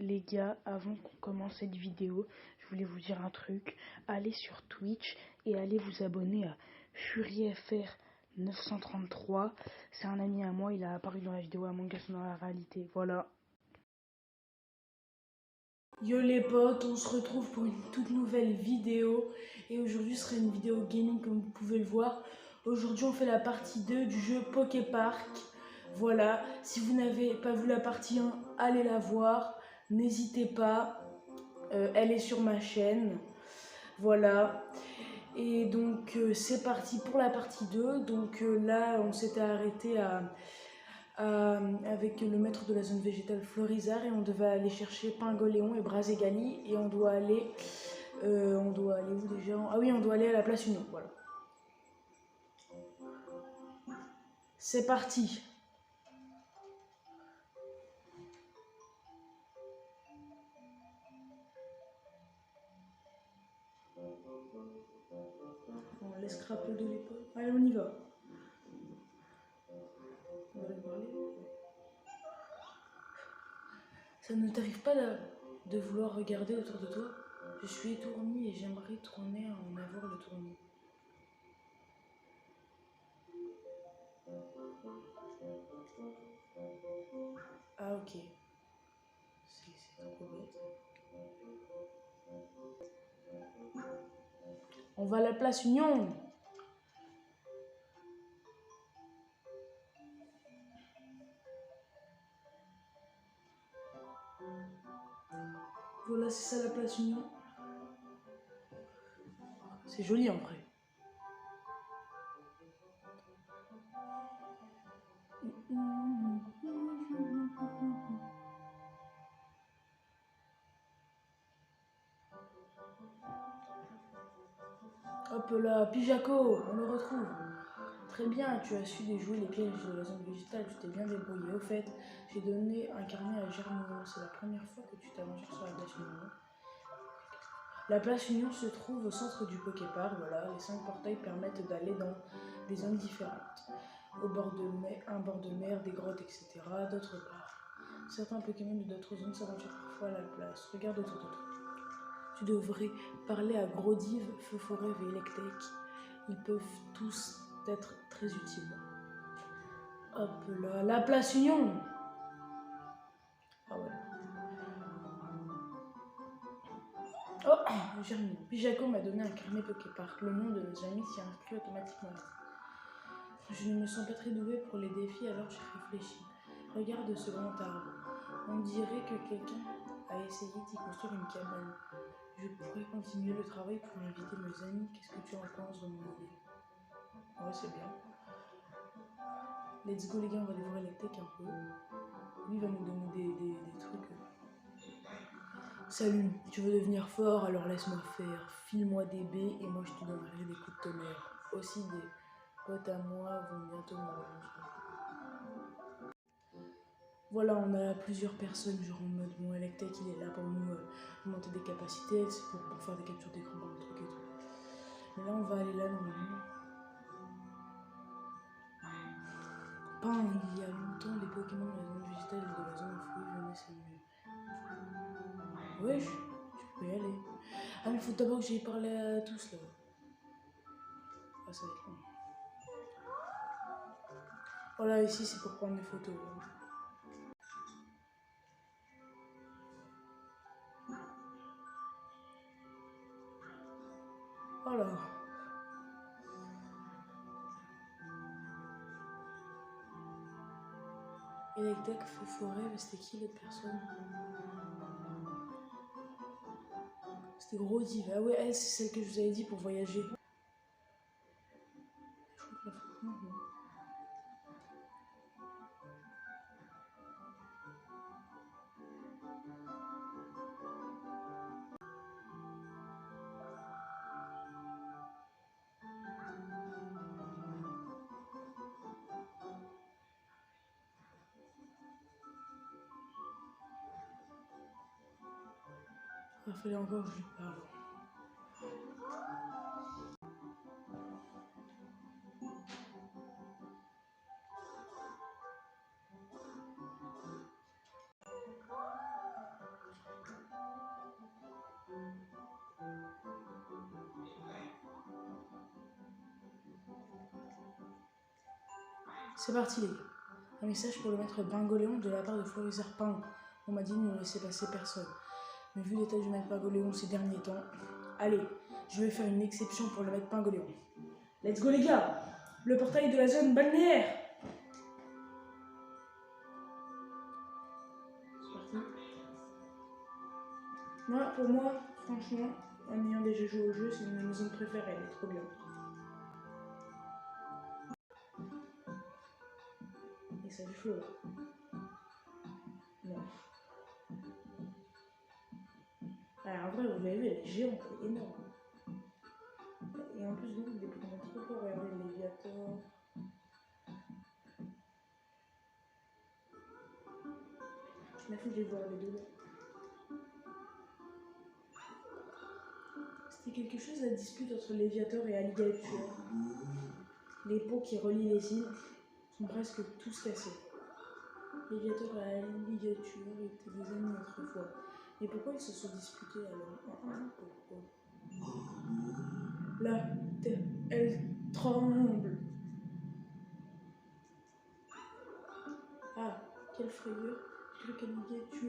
Les gars, avant qu'on commence cette vidéo, je voulais vous dire un truc. Allez sur Twitch et allez vous abonner à FuryFR933. C'est un ami à moi, il a apparu dans la vidéo Among Us dans la réalité. Voilà. Yo les potes, on se retrouve pour une toute nouvelle vidéo. Et aujourd'hui ce sera une vidéo gaming comme vous pouvez le voir. Aujourd'hui on fait la partie 2 du jeu Poképark. Voilà, si vous n'avez pas vu la partie 1, allez la voir. N'hésitez pas, elle est sur ma chaîne. Voilà, et donc c'est parti pour la partie 2. Donc là on s'était arrêté avec le maître de la zone végétale Florizard et on devait aller chercher Pingoléon et Braségali et on doit aller où déjà? Ah oui, on doit aller à la place Union, voilà. C'est parti. On laisse craper de l'épaule. Allez, on y va. On va aller parler. Ça ne t'arrive pas de vouloir regarder autour de toi? Je suis étourdi et j'aimerais tourner en avoir le tournis. Ah ok. C'est trop bête. On va à la place Union. Voilà, c'est ça la place Union. C'est joli en vrai. Hop là, Pijaco, on le retrouve. Très bien, tu as su déjouer les pièges de la zone végétale, tu t'es bien débrouillé. Au fait, j'ai donné un carnet à Germignon. C'est la première fois que tu t'aventures sur la place Union. La place Union se trouve au centre du Poképark. Voilà, les 5 portails permettent d'aller dans des zones différentes. Un bord de mer, des grottes, etc. D'autre part, certains Pokémon de d'autres zones s'aventurent parfois à la place. Regarde autour de toi. Tu devrais parler à Grodiv, Feu-Forêt et Electek. Ils peuvent tous être très utiles. Hop là, la place Union. Ah ouais. Oh, Germignon. Pijaco m'a donné un carnet Poképark. Le nom de nos amis s'y inscrit automatiquement. Je ne me sens pas très douée pour les défis, alors j'ai réfléchi. Regarde ce grand arbre. On dirait que quelqu'un a essayé d'y construire une cabane. Je pourrais continuer le travail pour inviter mes amis. Qu'est-ce que tu en penses de mon idée? Ouais, c'est bien. Let's go les gars, on va aller voir Electek un peu. Lui il va nous donner des trucs. Salut, tu veux devenir fort, alors laisse-moi faire. File-moi des baies et moi je te donnerai des coups de tonnerre. Aussi des potes à moi vont bientôt me rejoindre. Voilà, on a plusieurs personnes, genre en mode bon, Electek il est là pour nous monter des capacités, c'est pour faire des captures d'écran dans le truc et tout. Mais là on va aller là normalement. Il y a longtemps, les Pokémon de la zone végétale et de la zone fruits venaient s'amuser. Wesh, tu peux y aller. Ah mais faut d'abord que j'aille parler à tous là. Ah ça va être long. Voilà, ici c'est pour prendre des photos. Voilà. Electek, Feu-Forêt, mais c'était qui l'autre personne? C'était Grodiv. Ah ouais, elle c'est celle que je vous avais dit pour voyager. Je crois que la photo, non. Il fallait encore que je lui parle. C'est parti les gars. Un message pour le maître Bingoléon de la part de Florizard Pain. On m'a dit de ne laisser passer personne. Mais vu l'état du maître Bingoléon ces derniers temps, allez, je vais faire une exception pour le maître Bingoléon. Let's go les gars! Le portail de la zone balnéaire! C'est parti. Moi, pour moi, franchement, en ayant déjà joué au jeu, c'est une de mes zones préférées, elle est trop bien. Et ça fait chaud là. Non. Alors en vrai, vous avez vu, elle est géante, elle est énorme. Et en plus, donc, il est vraiment trop fort. Regardez, Léviator. Je m'en fous de les voir les deux là. C'était quelque chose la dispute entre Léviator et Alligator. Les pots qui relient les îles sont presque tous cassés. Léviator et Alligator étaient des amis autrefois. Mais pourquoi ils se sont disputés alors? Pourquoi? La terre, elle tremble. Ah, quelle frayeur. J'ai cru qu'Alligator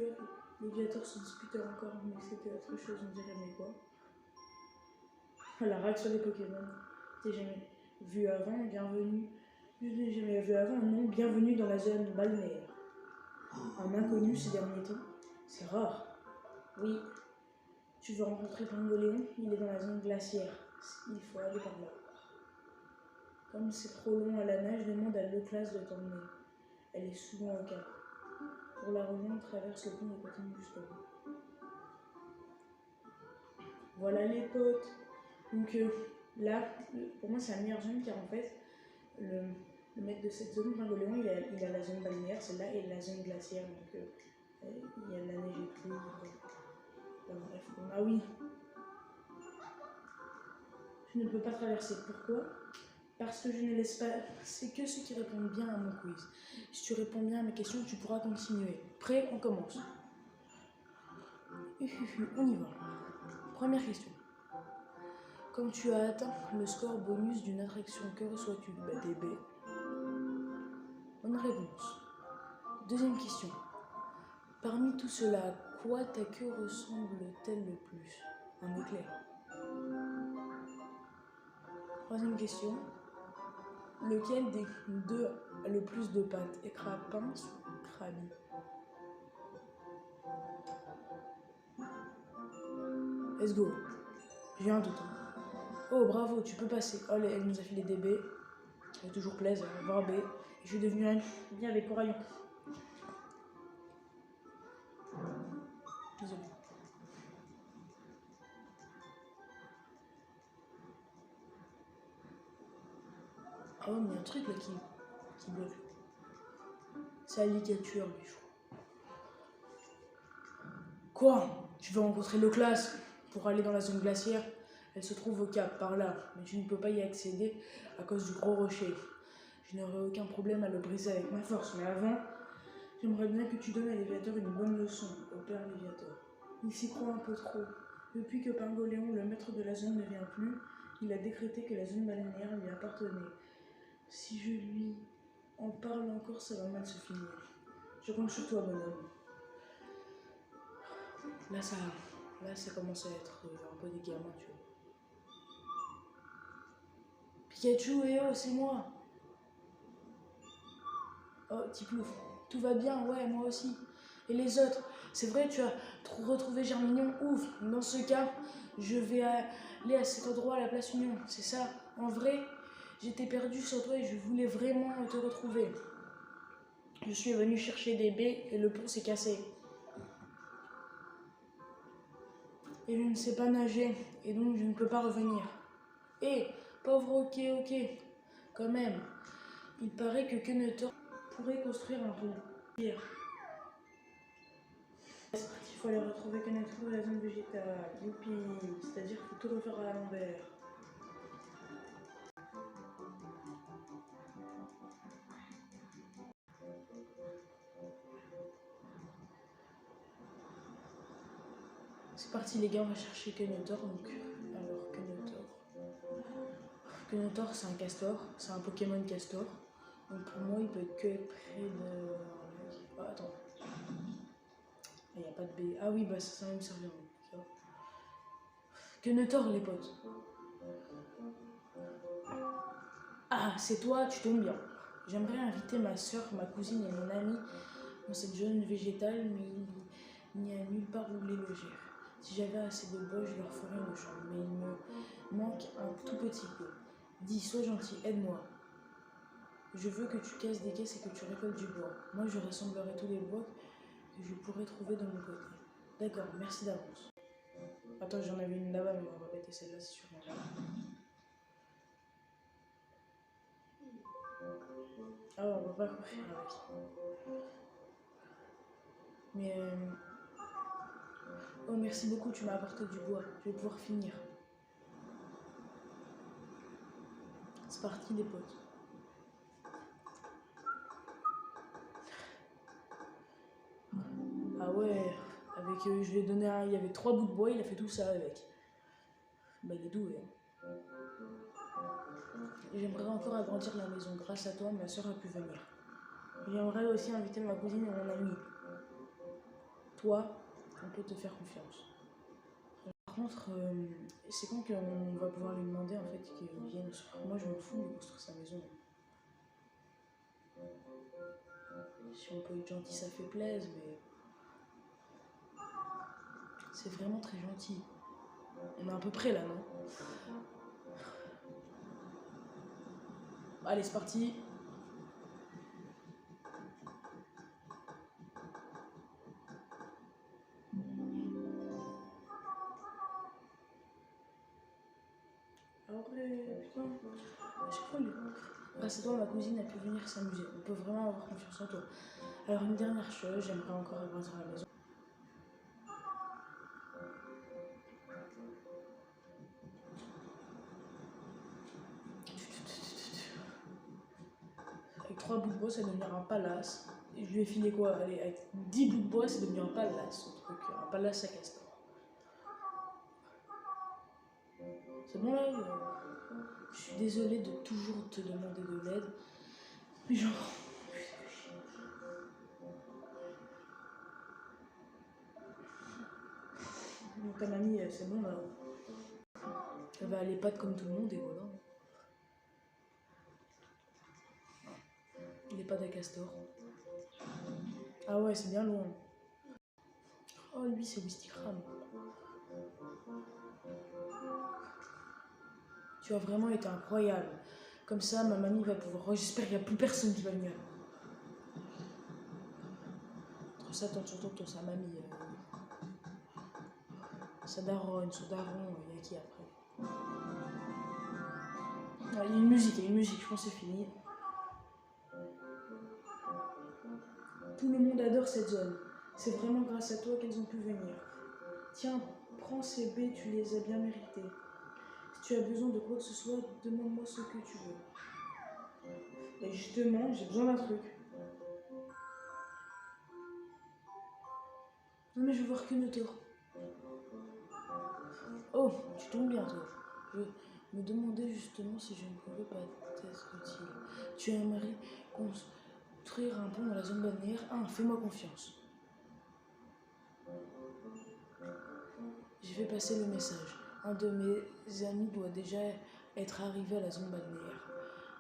et Léviator se disputaient encore, mais c'était autre chose, on dirait, mais quoi? La réaction des Pokémon. T'es jamais vu avant, bienvenue. Je n'ai jamais vu avant, non, bienvenue dans la zone balnéaire. Un inconnu ces derniers temps, c'est rare. Oui, tu veux rencontrer Bingoléon, il est dans la zone glaciaire. Il faut aller par là. Comme c'est trop long à la nage, demande à Leclasse de t'emmener. Elle est souvent au cap. Pour la rejoindre, traverse le pont et continue jusqu'au bout. Voilà les potes. Donc là, pour moi c'est la meilleure zone car en fait, le maître de cette zone, Bingoléon, il a la zone balnéaire, celle-là, et la zone glaciaire. Donc il y a de la neige et tout. Bref, ah oui. Je ne peux pas traverser. Pourquoi? Parce que je ne laisse pas. C'est que ceux qui répondent bien à mon quiz. Si tu réponds bien à mes questions, tu pourras continuer. Prêt? On commence. On y va. Première question. Quand tu as atteint le score bonus d'une attraction, que reçois-tu? Des B. Bonne réponse. Deuxième question. Parmi tout cela, à quoi ta queue ressemble-t-elle le plus? Un éclair. Troisième question. Lequel des deux a le plus de pattes? Écrapince ou Krabi? Let's go. J'ai un doute. Oh bravo, tu peux passer. Oh, elle nous a filé des B. Elle est toujours plaisir. Voir B. Je suis devenu un bien avec Coraillon. Désolé. Ah ouais, mais il y a un truc là qui bloque. C'est Alligator, lui, je crois. Quoi? Tu veux rencontrer Leclasse pour aller dans la zone glaciaire? Elle se trouve au cap, par là, mais tu ne peux pas y accéder à cause du gros rocher. Je n'aurai aucun problème à le briser avec ma force, mais avant, j'aimerais bien que tu donnes à Léviator une bonne leçon, au père Léviator. Il s'y croit un peu trop. Depuis que Bingoléon, le maître de la zone, ne vient plus, il a décrété que la zone balnéaire lui appartenait. Si je lui en parle encore, ça va mal se finir. Je compte sur toi, bonhomme. Là, ça commence à être un peu des gamins, tu vois. Pikachu, eh oh, c'est moi. Oh, Tiplouf, tout va bien, ouais, moi aussi. Et les autres? C'est vrai, tu as retrouvé Germignon, ouf. Dans ce cas, je vais aller à cet endroit, à la place Union. C'est ça. En vrai, j'étais perdu sur toi et je voulais vraiment te retrouver. Je suis venu chercher des baies et le pont s'est cassé. Et je ne sais pas nager, et donc je ne peux pas revenir. Eh, pauvre ok, quand même. Il paraît que Kenetor pourrait construire un pont. Pire. Il faut aller retrouver Kenetor dans la zone végétale. Youpi, c'est-à-dire qu'il faut tout refaire à l'envers. C'est parti les gars, on va chercher Kenetor. Donc, alors Kenetor, c'est un castor, c'est un Pokémon castor. Donc pour moi, il peut être que près de... Ah, attends. Il n'y a pas de B. Ah oui, bah ça va me servir. Que ne tord les potes. Ah, c'est toi, tu tombes bien. J'aimerais inviter ma soeur, ma cousine et mon ami dans cette zone végétale, mais il n'y a nulle part où les loger. Si j'avais assez de bois, je leur ferais une chambre, mais il me manque un tout petit peu. Dis, sois gentil, aide-moi. Je veux que tu casses des caisses et que tu récoltes du bois. Moi, je rassemblerai tous les bois que je pourrais trouver de mon côté. D'accord, merci d'avance. Attends, j'en avais une là-bas, mais on va répéter celle-là, c'est sûr. Ah ouais, on va pas courir avec. Mais oh, merci beaucoup, tu m'as apporté du bois. Je vais pouvoir finir. C'est parti, les potes. Ah ouais, avec, je lui ai donné il y avait 3 bouts de bois, il a fait tout ça avec. Bah, il est doué. Hein. J'aimerais encore agrandir la maison. Grâce à toi, ma soeur a pu venir. J'aimerais aussi inviter ma cousine et mon ami. Toi, on peut te faire confiance. Par contre, c'est quand qu'on va pouvoir lui demander en fait qu'il vienne. Moi, je m'en fous de construire sa maison. Si on peut être gentil, ça fait plaisir, mais c'est vraiment très gentil. On est à peu près là, non? Allez, c'est parti. Alors, putain, à chaque fois, grâce à toi, ma cousine a pu venir s'amuser. On peut vraiment avoir confiance en toi. Alors, une dernière chose, j'aimerais encore agrandir la maison. Avec 3 bouts de bois, ça devient un palace. Et je lui ai filé quoi? Allez, avec 10 bouts de bois, ça devient un palace. Un palace à castor. C'est bon là? Je suis désolée de toujours te demander de l'aide. Mais genre. Donc, ta mamie, c'est bon là. Elle va à l'EHPAD comme tout le monde et voilà. L'EHPAD à castor. Ah ouais, c'est bien loin. Oh, lui, c'est Wistikram. Tu as vraiment été incroyable. Comme ça, ma mamie va pouvoir. Oh, j'espère qu'il n'y a plus personne qui va venir. Entre ça, ton sa mamie. Sa daronne, son daron, il y a qui après? Ah, il y a une musique, je pense que c'est fini. Tout le monde adore cette zone. C'est vraiment grâce à toi qu'elles ont pu venir. Tiens, prends ces baies, tu les as bien méritées. Si tu as besoin de quoi que ce soit, demande-moi ce que tu veux. Et justement, j'ai besoin d'un truc. Non mais je veux voir que Notor. Oh, tu tombes bien toi. Je me demandais justement si je ne pouvais pas t'être utile. Tu aimerais construire un pont dans la zone balnéaire? Ah, fais-moi confiance. Je vais passer le message. Un de mes amis doit déjà être arrivé à la zone balnéaire.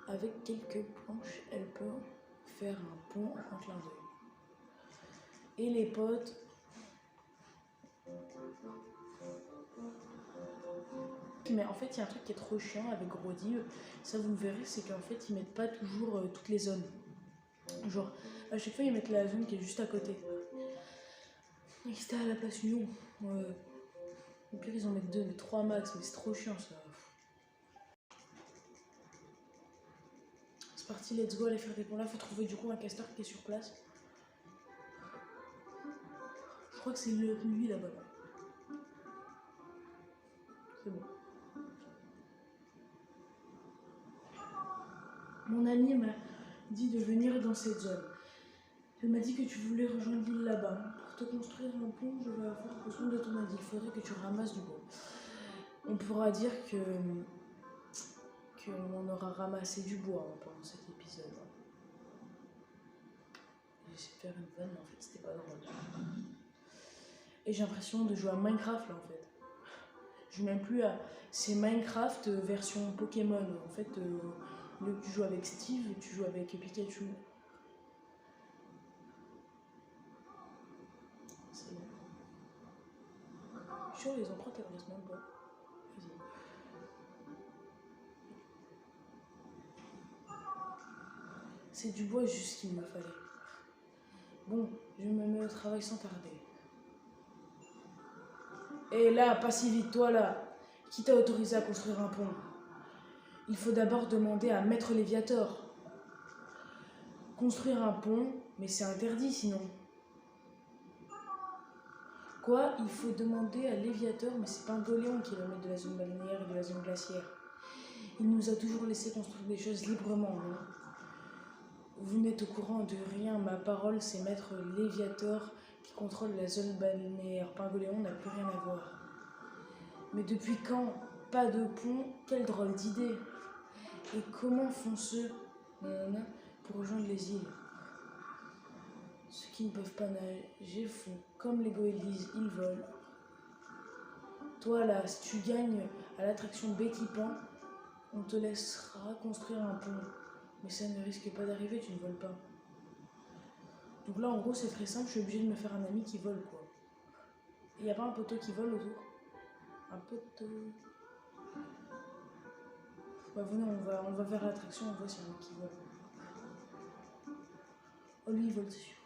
Avec quelques planches, elle peut faire un pont en clin d'œil. Et les potes... Mais en fait, il y a un truc qui est trop chiant avec Grodiv, ça vous le verrez, c'est qu'en fait, ils mettent pas toujours toutes les zones. Genre, à chaque fois, ils mettent la zone qui est juste à côté. Et c'était à la place Lyon. Au pire, ils en mettent 2, mais 3 max, mais c'est trop chiant ça. C'est parti, let's go, aller faire des ponts là. Faut trouver du coup un castor qui est sur place. Je crois que c'est lui là-bas. C'est bon. Mon ami m'a dit de venir dans cette zone. Elle m'a dit que tu voulais rejoindre l'île là-bas. Pour te construire un pont, je vais avoir besoin de ton aide. Il faudrait que tu ramasses du bois. On pourra dire qu'on aura ramassé du bois pendant cet épisode. J'ai essayé de faire une vanne, mais en fait, c'était pas drôle. Et j'ai l'impression de jouer à Minecraft là en fait. Je joue même plus à. C'est Minecraft version Pokémon. En fait, tu joues avec Steve, tu joues avec Pikachu. C'est bon. Je suis sûr, les empreintes elles restent même pas. Vas-y. C'est du bois juste qu'il me fallait. Bon, je me mets au travail sans tarder. Et là, pas si vite, toi là. Qui t'a autorisé à construire un pont? Il faut d'abord demander à Maître Léviator. Construire un pont, mais c'est interdit sinon. Quoi? Il faut demander à Léviator, mais c'est Pingoléon qui est le maître de la zone balnéaire et de la zone glaciaire. Il nous a toujours laissé construire des choses librement, non? Vous n'êtes au courant de rien, ma parole, c'est Maître Léviator qui contrôle la zone balnéaire. Pingoléon n'a plus rien à voir. Mais depuis quand? Pas de pont? Quelle drôle d'idée! Et comment font ceux pour rejoindre les îles? Ceux qui ne peuvent pas nager font comme les goélises, ils volent. Toi là, si tu gagnes à l'attraction Becky Pan, on te laissera construire un pont. Mais ça ne risque pas d'arriver, tu ne voles pas. Donc là, en gros, c'est très simple, je suis obligée de me faire un ami qui vole, quoi. Il n'y a pas un poteau qui vole autour? Un poteau... Bah venez, on va vers l'attraction, on voit s'il y a un mec qui vole. Oh, lui, il vole, c'est sûr.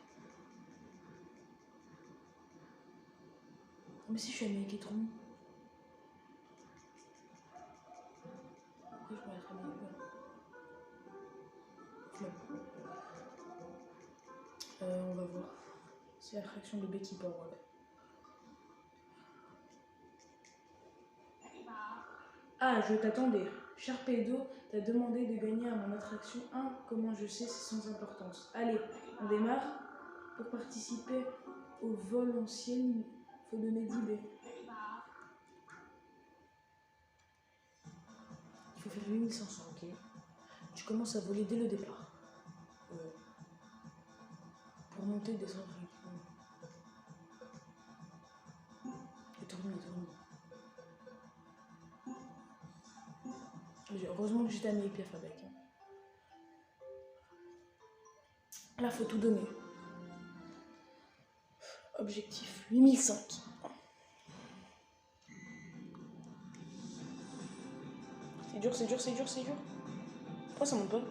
Mais si je suis Amérique trop mou. Pourquoi je m'arrêterais bien on va voir. C'est l'attraction de Becky Pan, voilà. Ah, je t'attendais. Sharpedo t'a demandé de gagner à mon attraction 1. Comment je sais, c'est sans importance. Allez, on démarre. Pour participer au vol ancien, il faut donner 10 baies. Il faut faire 8500, ok. Tu commences à voler dès le départ. Pour monter et descendre tranquillement. Et tourner. Heureusement que j'étais à mes pieds avec. Là, faut tout donner. Objectif 8005. C'est dur. Pourquoi ça monte pas?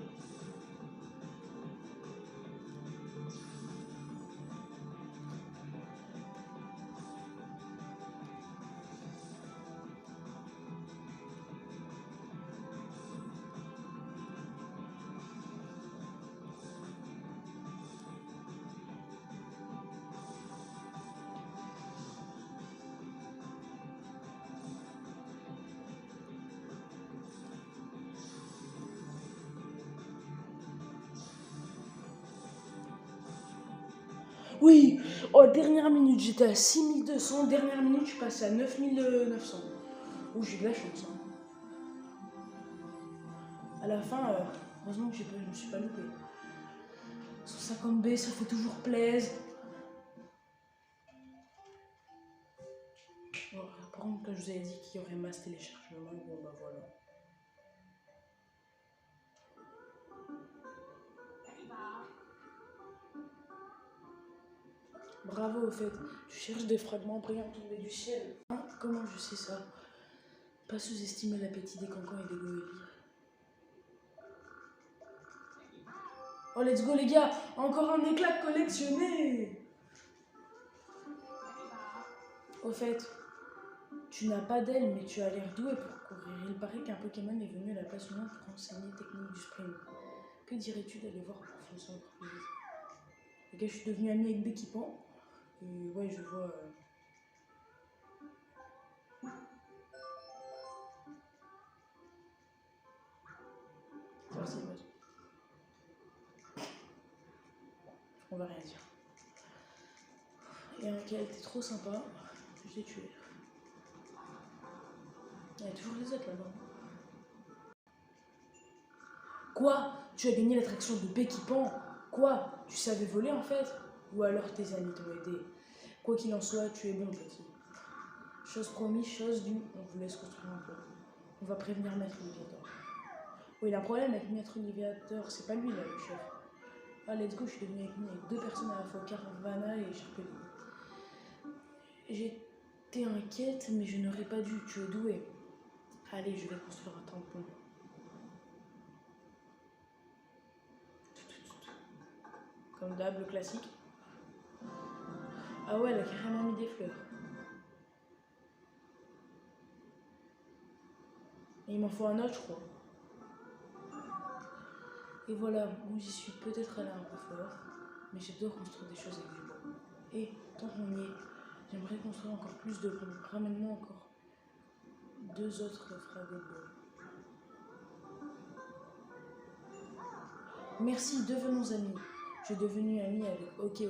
Oui, oh, dernière minute, j'étais à 6200, dernière minute, je suis passé à 9900. Oh, j'ai de la chance. Hein. À la fin, heureusement que je me suis pas loupé. 150 B, ça fait toujours plaisir. Bon, par contre, quand je vous avais dit qu'il y aurait masse téléchargement, bon bah voilà. Bravo au fait, tu cherches des fragments brillants tombés du ciel. Hein, comment je sais ça? Pas sous-estimer l'appétit des cancans et des goélies. Oh let's go les gars, encore un éclat collectionné. Au fait, tu n'as pas d'aile mais tu as l'air doué pour courir. Il paraît qu'un Pokémon est venu à la place humaine pour enseigner technique du sprint. Que dirais-tu d'aller voir pour foncer encore plus vite? Les gars, je suis devenu ami avec Becky Pan. Ouais, je vois... Merci, vas-y. On va rien dire. Et un qui a été trop sympa, je l'ai tué. Il y a toujours des autres là-bas. Quoi? Tu as gagné l'attraction de Becky Pan? Quoi? Tu savais voler en fait? Ou alors tes amis t'ont aidé? Quoi qu'il en soit, tu es bon petit. Chose promise, chose due, on vous laisse construire un peu. On va prévenir Maître Léviator. Oui, il a un problème avec Maître Léviator, c'est pas lui là le chef. Ah, let's go, je suis devenu avec lui, avec deux personnes à la fois, Caravana et Sharpelli. J'étais inquiète, mais je n'aurais pas dû, tu es doué. Allez, je vais construire un tampon. Comme d'hab, le classique. Ah ouais, elle a carrément mis des fleurs. Et il m'en faut un autre, je crois. Et voilà, bon, j'y suis peut-être allée un peu fort, mais j'adore construire des choses avec du bois. Et tant qu'on y est, j'aimerais construire encore plus de bois. Ramène-moi encore 2 autres fragments de bois. Merci, devenons amis. Je suis devenue amie avec Ok.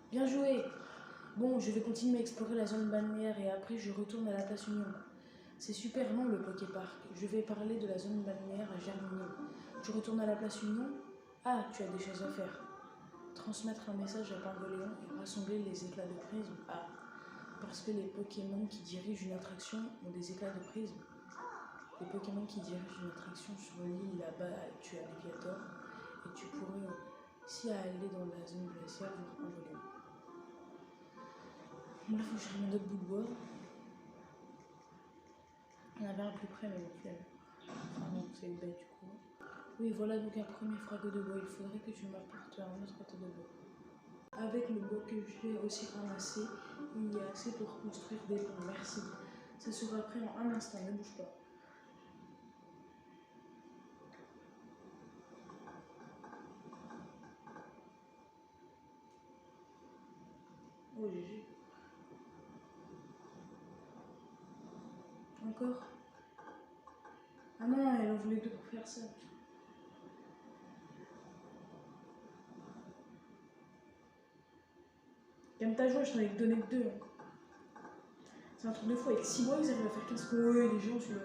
Bien joué. Bon, je vais continuer à explorer la zone balnéaire et après je retourne à la place Union. C'est super long le Poképark. Je vais parler de la zone balnéaire à Germignon. Tu retournes à la place Union? Ah, tu as des choses à faire. Transmettre un message à Pargoléon et rassembler les éclats de prisme. Ah, parce que les Pokémon qui dirigent une attraction ont des éclats de prisme. Les Pokémon qui dirigent une attraction sur l'île là-bas, tu as Léviator et tu pourrais aussi aller dans la zone glaciaire voir Pargoléon. Là, il faut que je ramène d'autres bouts de bois. Il y en avait un plus près, mais bon, flemme. Ah non, c'est bête du coup. Oui, voilà donc un premier fragot de bois. Il faudrait que tu m'apportes un autre tas de bois. Avec le bois que j'ai aussi ramassé, il y a assez pour construire des ponts. Merci. Ça sera prêt en un instant, ne bouge pas. Oh, GG. Encore? Ah non, elle en voulait deux pour faire ça. Calme ta joie, je t'en ai donné que 2. C'est un truc de fou. Avec 6 mois, ils arrivent à faire 15 points. Ouais, les gens, celui-là.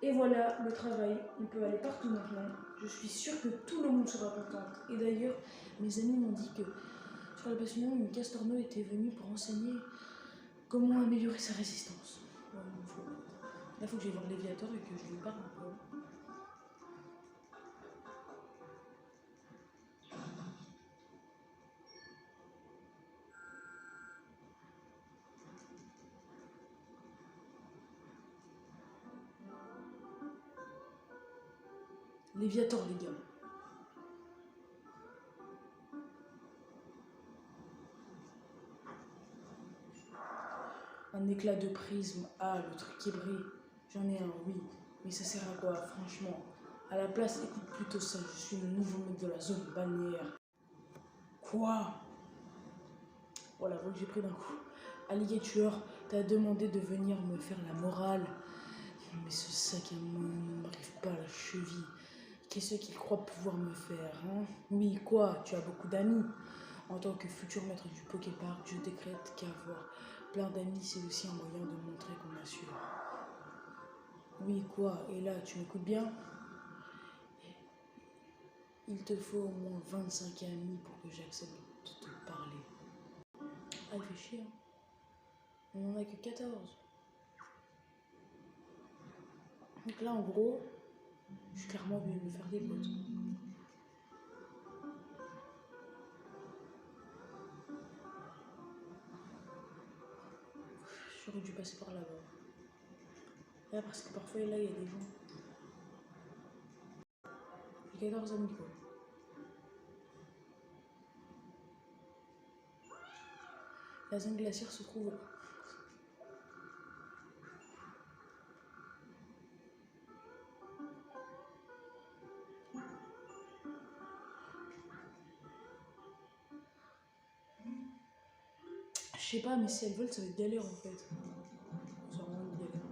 Et voilà, le travail, on peut aller partout maintenant. Je suis sûre que tout le monde sera content. Et d'ailleurs, mes amis m'ont dit que sur la passion, une Castorno était venue pour enseigner comment améliorer sa résistance. Ouais, là, il faut que j'aille voir Léviator et que je lui parle un peu. Léviator, les gars. Un éclat de prisme. Ah, le truc qui brille. J'en ai un, oui. Mais ça sert à quoi, franchement? À la place, écoute plutôt ça. Je suis le nouveau maître de la zone balnéaire. Quoi? Voilà, donc j'ai pris d'un coup. Alligator, t'as demandé de venir me faire la morale. Mais ce sac à main ne m'arrive pas à la cheville. Qu'est-ce qu'il croit pouvoir me faire, hein? Oui, quoi? Tu as beaucoup d'amis. En tant que futur maître du Poképark, je décrète qu'avoir plein d'amis, c'est aussi un moyen de montrer qu'on assure. Oui, quoi? Et là, tu m'écoutes bien? Il te faut au moins 25 amis pour que j'accepte de te parler. Ah, il fait chier, hein? On en a que 14. Donc là, en gros, je suis clairement obligée de me faire des potes. J'aurais dû passer par là-bas. Là, parce que parfois, là, il y a des gens. J'ai 14 amis, quoi. La zone glaciaire se trouve. Je sais pas, mais si elles veulent, ça va être galère en fait. Ça va vraiment être galère.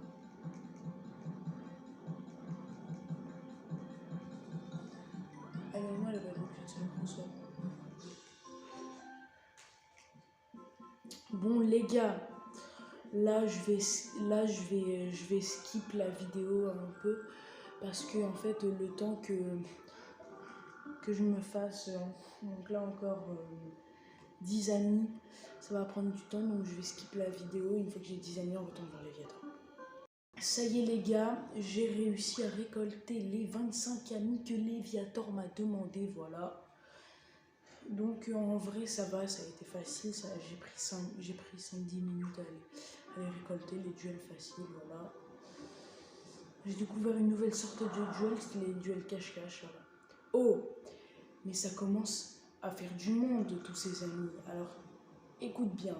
Alors, moi, elle va être obligée de se le François. Bon, les gars, je vais skip la vidéo un peu parce que en fait le temps que je me fasse, donc là encore 10 amis, ça va prendre du temps, donc je vais skip la vidéo. Une fois que j'ai 10 amis, on retourne voir Léviathan. Ça y est les gars, j'ai réussi à récolter les 25 amis que Léviathan m'a demandé, voilà. Donc en vrai ça va, ça a été facile, j'ai pris 5-10 minutes à les récolter, les duels faciles, voilà. J'ai découvert une nouvelle sorte de duel, c'est les duels cache-cache, voilà. Oh, mais ça commence à faire du monde tous ces amis, alors écoute bien.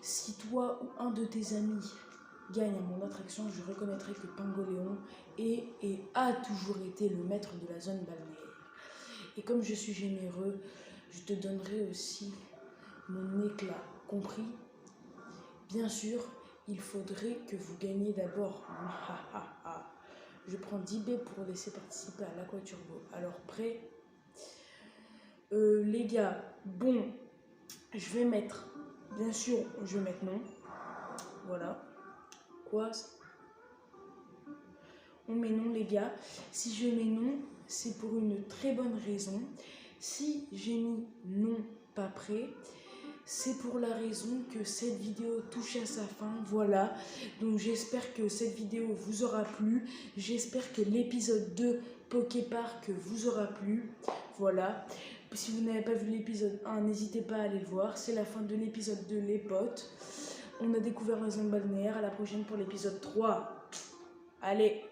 Si toi ou un de tes amis gagne à mon attraction, je reconnaîtrai que Pingoléon a toujours été le maître de la zone balnéaire. Et comme je suis généreux, je te donnerai aussi mon éclat, compris? Bien sûr, il faudrait que vous gagniez d'abord. Je prends 10 B pour laisser participer à l'Aquaturbo. Alors prêt? Les gars, bon, je vais mettre, bien sûr, je vais mettre non. Voilà. Quoi? On met non les gars. Si je mets non, c'est pour une très bonne raison. Si j'ai mis non pas prêt, c'est pour la raison que cette vidéo touche à sa fin, voilà. Donc j'espère que cette vidéo vous aura plu. J'espère que l'épisode 2 Poképark vous aura plu, voilà. Si vous n'avez pas vu l'épisode 1, n'hésitez pas à aller le voir. C'est la fin de l'épisode 2 les potes. On a découvert la zone balnéaire. À la prochaine pour l'épisode 3. Allez!